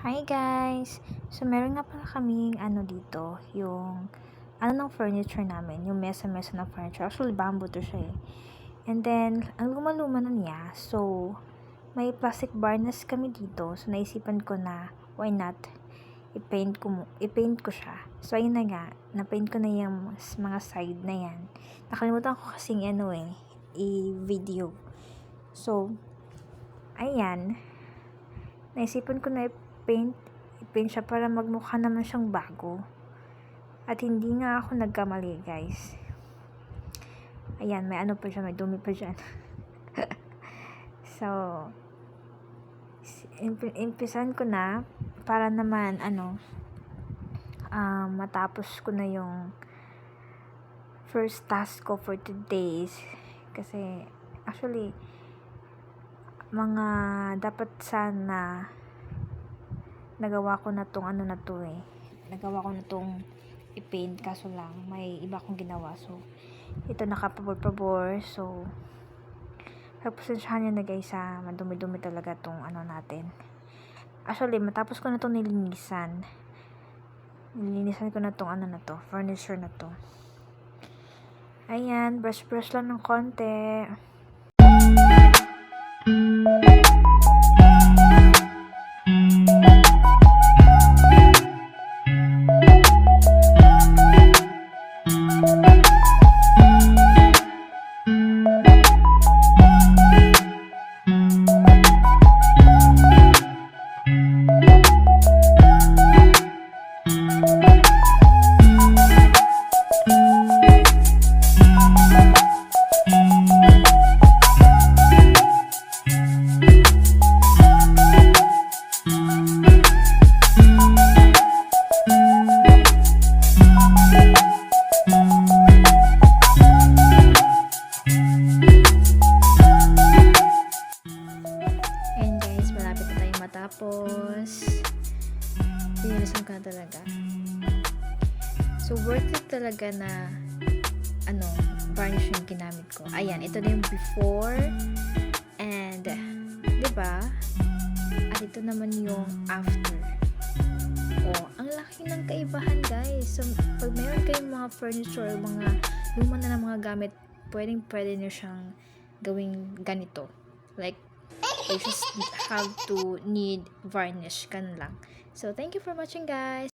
Hi guys! So meron nga pala kaming dito, yung ng furniture namin, yung mesa-mesa na furniture. Actually bamboo to siya eh. And then, ang luma-luma na niya. So, may plastic varnish kami dito. So naisipan ko na why not i-paint ko siya. So ayun na nga, na-paint ko na yung mga side na yan. Nakalimutan ko kasing i-video. So, ayan, naisipan ko na i-paint siya para magmukha naman siyang bago. At hindi nga ako nagkamali, guys. Ayan, may pa dyan, may dumi pa dyan. So, impisan ko na para naman, matapos ko na yung first task ko for today. Kasi, actually, mga dapat sana nagawa ko na tong nagawa ko na tong i-paint, kaso lang may iba akong ginawa. So ito nakapabor-pabor. So pagpasensyahan nyo na guys, madumi-dumi talaga tong natin. Actually matapos ko na tong nilinisan ko na tong furniture na to. Ayan, brush lang ng konti. Tapos, pinilisan ko na talaga. So, worth it talaga na, varnish yung ginamit ko. Ayan, ito na yung before. And, diba? At ito naman yung after. Oh, ang laki ng kaibahan, guys. So, pag mayroon kayong mga furniture, mga luma na ng mga gamit, pwede nyo siyang gawing ganito. Like, you just have to need varnish, kan lang. So, thank you for watching, guys.